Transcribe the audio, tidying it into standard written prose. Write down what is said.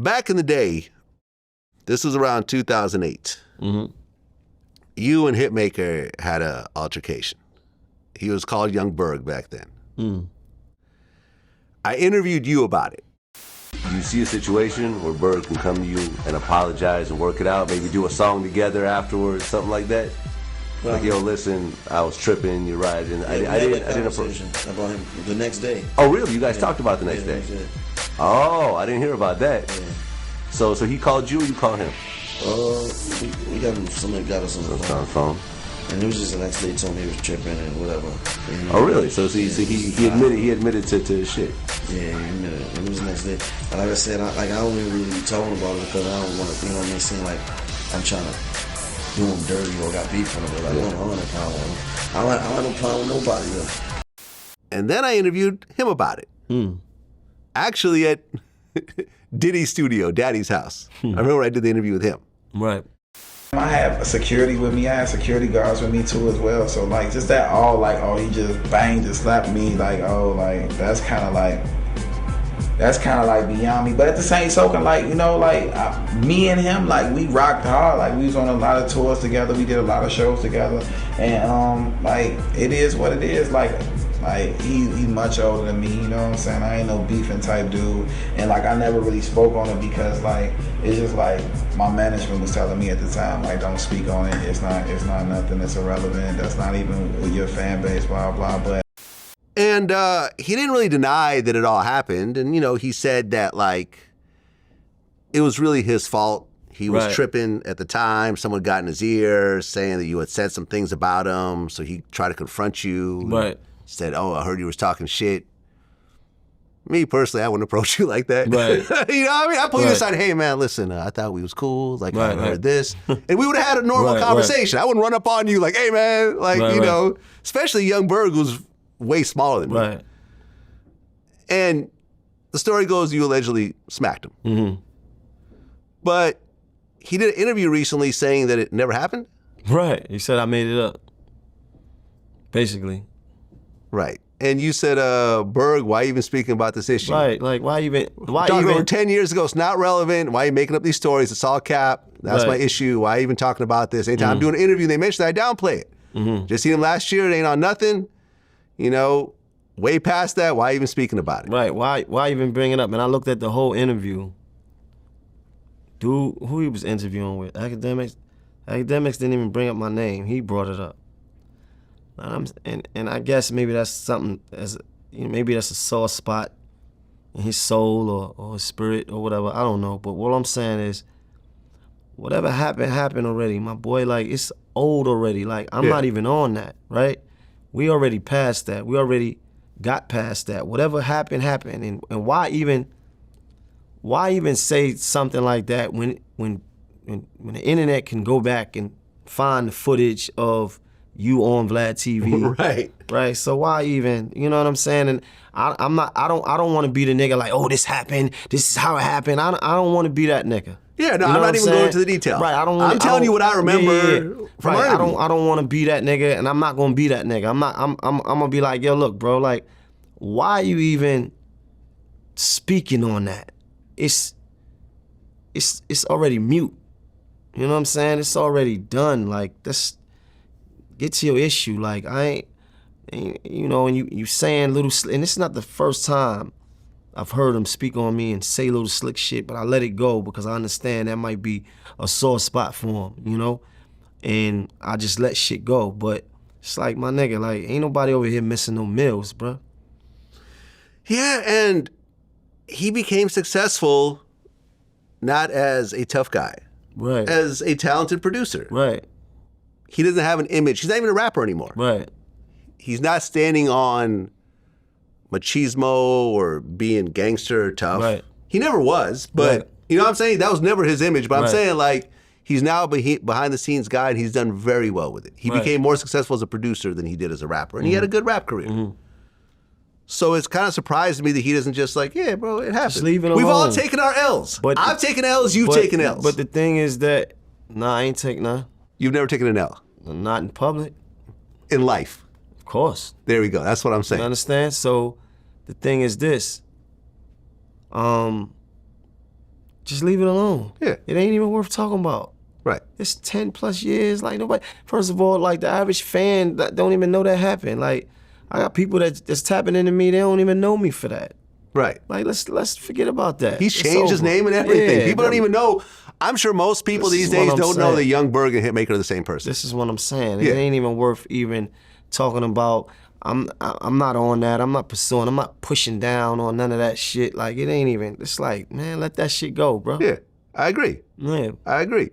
back in the day, this was around 2008. Mm-hmm. You and Hitmaka had an altercation. He was called Yung Berg back then. Mm. I interviewed you about it. Do you see a situation where Berg can come to you and apologize and work it out? Maybe do a song together afterwards, something like that? Well, like, yo, listen, I was tripping, you're right. And yeah, I didn't approach about him the next day. Oh, really? You guys talked about the next day? Next day? Oh, I didn't hear about that. Yeah. So he called you, or you called him? We got him, somebody got us on the phone. And it was just the next day he told me he was tripping and whatever. And oh, really? So he admitted to his shit. Yeah, he admitted it. It was the next day. And like I said, I don't even really be talking about it because I don't want to, you know what I mean, seem like I'm trying to do him dirty or got beef from him. Like, I don't have no problem with him. I don't have no problem with nobody, though. And then I interviewed him about it. Actually at Diddy's studio, Daddy's house. I remember I did the interview with him. Right. I have security with me. I have security guards with me too as well. So like just that all like, oh, he just banged, just slapped me, like, oh, like that's kind of like beyond me. But at the same token, like, you know, like me and him, like we rocked hard. Like we was on a lot of tours together. We did a lot of shows together. And like it is what it is. Like he's much older than me, you know what I'm saying? I ain't no beefing type dude. And like I never really spoke on it because like it's just like my management was telling me at the time, like, don't speak on it. It's not nothing. It's irrelevant. That's not even with your fan base, blah blah. But and he didn't really deny that it all happened. And you know, he said that like it was really his fault. He was tripping at the time. Someone got in his ear saying that you had said some things about him, so he tried to confront you. Right. Said, oh, I heard you was talking shit. Me, personally, I wouldn't approach you like that. Right. You know what I mean? I pull you aside, hey, man, listen, I thought we was cool. Like, I heard this. And we would have had a normal conversation. I wouldn't run up on you like, hey, man. Like, you know, especially Yung Berg, who's way smaller than me. Right. And the story goes you allegedly smacked him. Mm-hmm. But he did an interview recently saying that it never happened. Right. He said I made it up. Basically. Right. And you said, Berg, why are you even speaking about this issue? Right. Like, why talking over 10 years ago, it's not relevant. Why are you making up these stories? It's all cap. That's my issue. Why are you even talking about this? Anytime I'm doing an interview and they mention that, I downplay it. Just seen him last year. It ain't on nothing. You know, way past that. Why even speaking about it? Right. Why even bring it up? And I looked at the whole interview. Dude, who he was interviewing with? Academics didn't even bring up my name. He brought it up. And I guess maybe that's something, maybe that's a sore spot in his soul or his spirit or whatever. I don't know. But what I'm saying is, whatever happened already. My boy, like, it's old already. Like, I'm not even on that, right? We already passed that. We already got past that. Whatever happened. And why even say something like that when the internet can go back and find the footage of you on Vlad TV, right? So why even, you know what I'm saying? And I don't want to be the nigga like, oh, this happened. This is how it happened. I don't want to be that nigga. Yeah, no, you know I'm not even going into the details. Right, I'm telling you what I remember. From right, I don't want to be that nigga, and I'm not gonna be that nigga. I'm gonna be like, yo, look, bro, like, why are you even speaking on that? It's already mute. You know what I'm saying? It's already done. Like, that's. Get to your issue. Like, I ain't, you know, and you saying little, and it's not the first time I've heard him speak on me and say little slick shit, but I let it go because I understand that might be a sore spot for him, you know? And I just let shit go. But it's like, my nigga, like, ain't nobody over here missing no meals, bro. Yeah, and he became successful not as a tough guy, as a talented producer. Right. He doesn't have an image. He's not even a rapper anymore. Right. He's not standing on machismo or being gangster or tough. Right. He never was, but you know what I'm saying? That was never his image. But I'm saying, like, he's now behind the scenes guy, and he's done very well with it. He became more successful as a producer than he did as a rapper, and he had a good rap career. So it's kind of surprised me that he doesn't just like, yeah, bro, it happened. Just leave it alone. We've all taken our L's. But I've taken L's, you've taken L's. But the thing is that, nah, I ain't taking none. You've never taken an L? Not in public. In life? Of course. There we go. That's what I'm saying. You understand? So the thing is this. just leave it alone. Yeah. It ain't even worth talking about. Right. It's 10 plus years. Like nobody. First of all, like the average fan that don't even know that happened. Like I got people that's tapping into me. They don't even know me for that. Right. Like let's forget about that. He's It's changed his over. name and everything. Yeah, people don't even know. I'm sure most people This these is what days I'm don't know saying. that Yung Berg and Hitmaka are the same person. This is what I'm saying. Yeah. It ain't even worth even talking about. I'm not on that. I'm not pursuing. I'm not pushing down on none of that shit. Like it ain't even. It's like, man, let that shit go, bro. Yeah, I agree. Yeah. I agree.